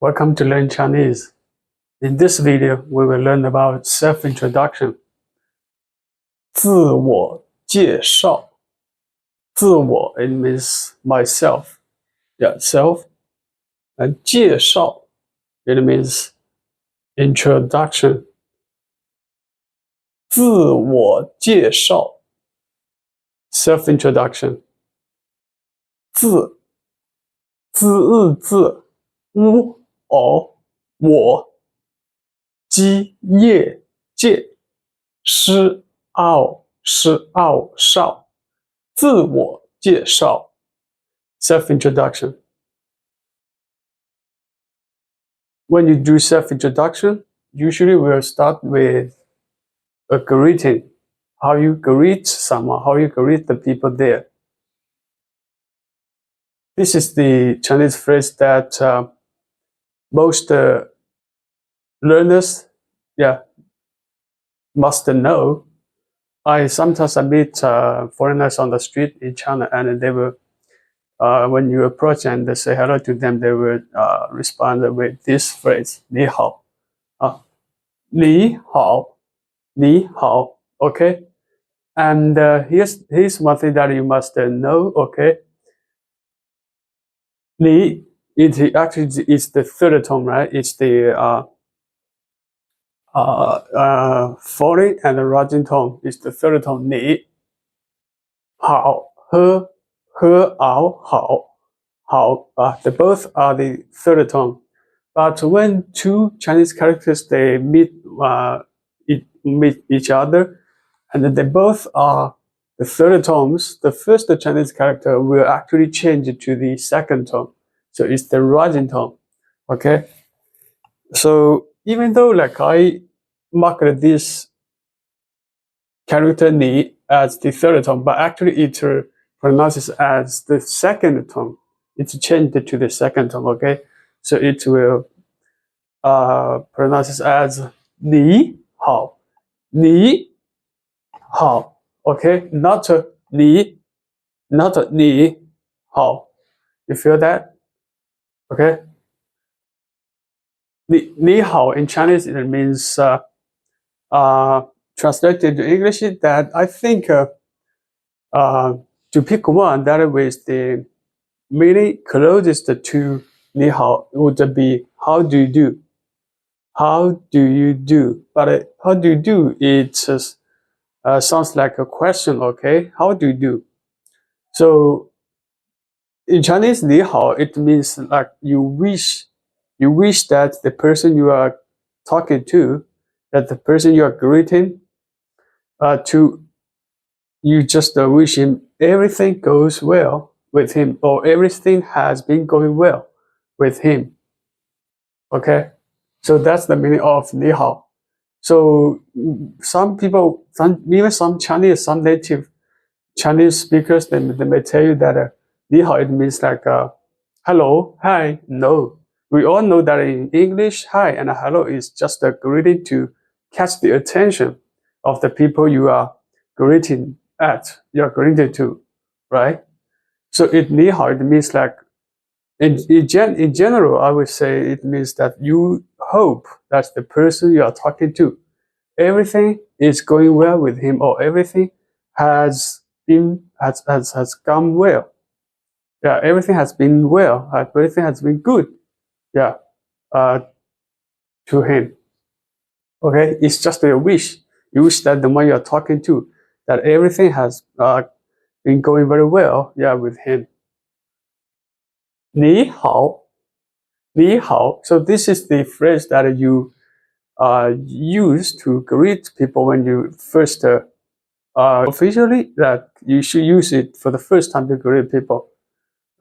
Welcome to Learn Chinese. In this video, we will learn about self-introduction. 自我介绍. 自我, it means myself. Yeah, self. And 介绍, it means introduction. 自我介绍. Self-introduction. 自我基业介师奥少自我介绍 self-introduction. When you do self-introduction, usually we'll start with a greeting. How you greet someone, how you greet the people there. This is the Chinese phrase that most learners must know. Sometimes I meet foreigners on the street in China, and they will, when you approach and they say hello to them, they will respond with this phrase, 你好. 你好, 你好, okay? And here's one thing that you must know, okay? 你, it actually is the third tone, right? It's the falling and the rising tone is the third tone. 你好, 和熬好, they both are the third tone. But when two Chinese characters they meet each other, and they both are the third tones, the first Chinese character will actually change to the second tone. So it's the rising tone. Okay. So even though like I marked this character 你 as the third tone, but actually it pronounces as the second tone. It's changed to the second tone, okay? So it will pronounce as 你好, 你好, okay? Not 你好. You feel that? Okay? 你好 in Chinese it means translated to English that I think to pick one that is the meaning closest to 你好 would be how do you do? How do you do? But how do you do? It sounds like a question, okay? How do you do? So in Chinese, 你好 it means like you wish that the person you are talking to, that the person you are greeting, you just wish him everything goes well with him, or everything has been going well with him. Okay, so that's the meaning of 你好. So some people, even some Chinese, some native Chinese speakers, they may tell you that 你好 it means like hello, hi. No, we all know that in English, hi and hello is just a greeting to catch the attention of the people you are greeting you're greeting to, right? So 你好 it means like in general, I would say it means that you hope that the person you are talking to, everything is going well with him, or everything has gone well. Yeah, everything has been well. Everything has been good. Yeah, to him. Okay, it's just a wish. You wish that the one you are talking to, that everything has been going very well. Yeah, with him. 你好, 你好. So this is the phrase that you use to greet people when you first officially that you should use it for the first time to greet people,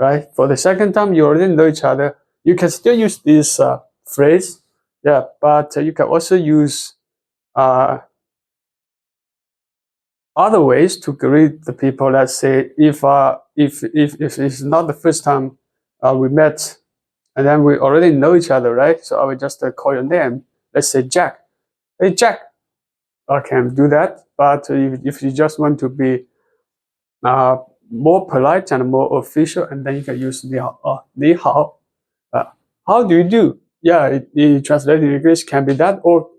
right? For the second time, you already know each other. You can still use this phrase, yeah, but you can also use other ways to greet the people. Let's say if it's not the first time we met, and then we already know each other, right? So I will just call your name. Let's say Jack. Hey, Jack. I can do that. But if you just want to be more polite and more official, and then you can use 你好. 你好. How do you do? yeah, it translated in English can be that, or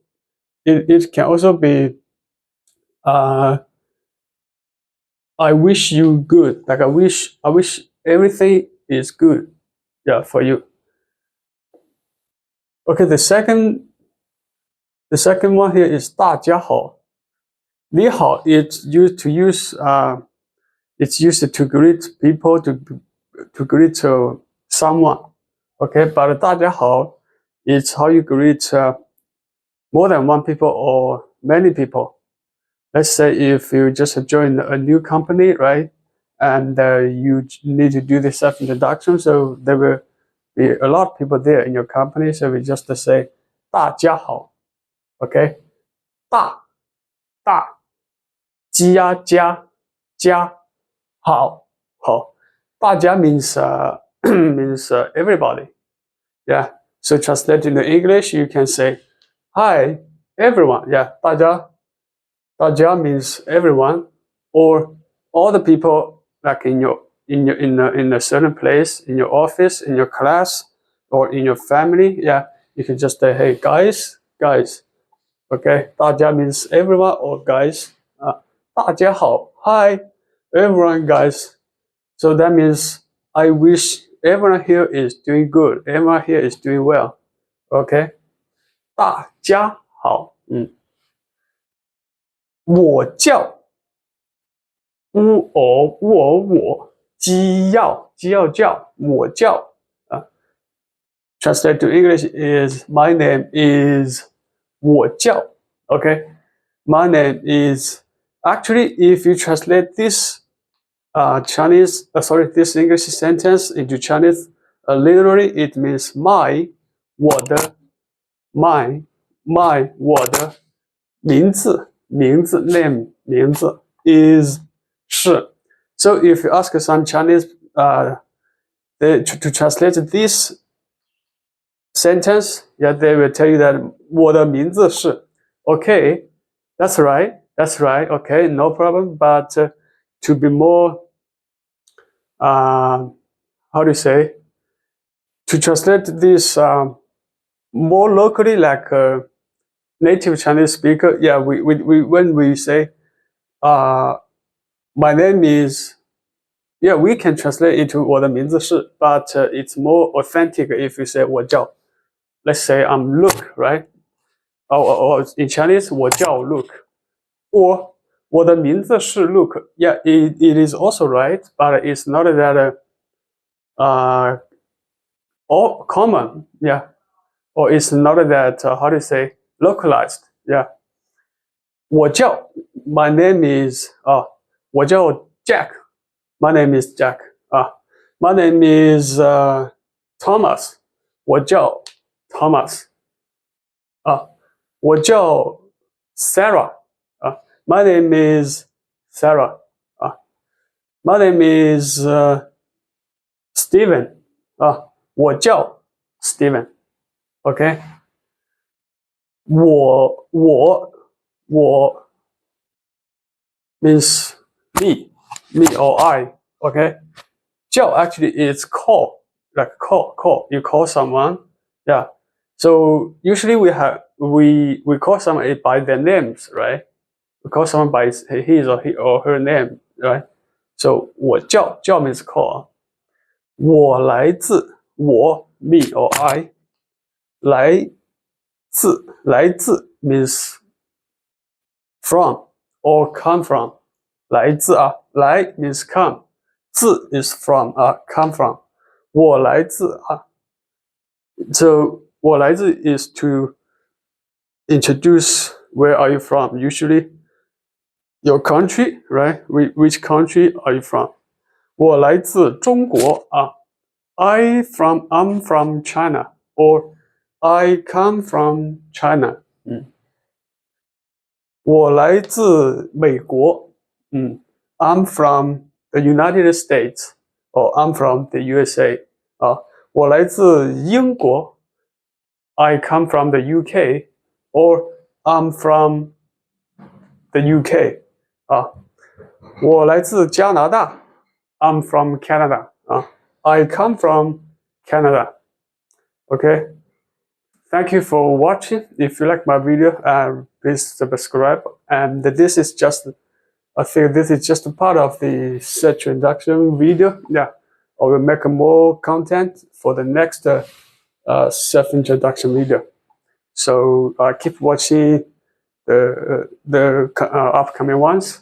it can also be I wish you good. Like I wish everything is good. Yeah, for you. Okay, the second one here is 大家好. 你好, it's used to use it's used to greet people to greet someone. Okay, but 大家好 it's how you greet more than one people or many people. Let's say if you just join a new company, right? And you need to do the self-introduction, so there will be a lot of people there in your company, so we just say 大家好, okay? 大家好. 大家 means means everybody. Yeah. So translated into English, you can say, hi everyone. Yeah. 大家 means everyone, or all the people like in a certain place, in your office, in your class, or in your family. Yeah. You can just say, hey guys. Okay. 大家 means everyone or guys. 大家好. Hi everyone, guys. So that means I wish everyone here is doing good. Everyone here is doing well. Okay. 大家好. 我叫我鸡要叫我叫. Translate to English is my name is 我叫. Okay. My name is actually if you translate this this English sentence into Chinese, literally it means my 我的 my 我的名字 name 名字 is 是. So if you ask some Chinese to translate this sentence, yeah, they will tell you that 我的名字是. Okay, that's right. Okay, no problem. But to be more how do you say, to translate this more locally, like native Chinese speaker, yeah, we when we say my name is, yeah, we can translate it to 我的名字是, but it's more authentic if you say 我叫. Let's say I'm Luke, right? Or in Chinese 我叫 Luke, or 我的名字是 Luke. Yeah, it is also right, but it's not that all common, yeah, or it's not that how do you say, localized, yeah. 我叫 my name is 我叫 Jack. My name is Jack. My name is Thomas. 我叫 Thomas. 我叫 Sarah. My name is Sarah. My name is Steven. 我叫 Steven. Okay. 我 means me or I. Okay. 叫 actually is call, like call. You call someone. Yeah. So usually we call someone by their names, right? We call someone by his or her name, right? So 我叫 means call. 我来自 me or I. 来自 means from or come from. 来自来 means come. 自 is from come from. 我来自So 我来自 is to introduce where are you from. Usually your country, right? Which country are you from? 我来自中国I'm from China, or I come from China. 我来自美国I'm from the United States, or I'm from the USA. 我来自英国 I come from the UK, or I'm from the UK. 我来自加拿大 I'm from Canada. I come from Canada. Okay. thank you for watching. If you like my video, please subscribe. And this is just, I think this is just a part of the search introduction video. Yeah, I will make more content for the next self-introduction video. So keep watching the upcoming ones.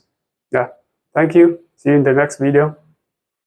Yeah, thank you. See you in the next video.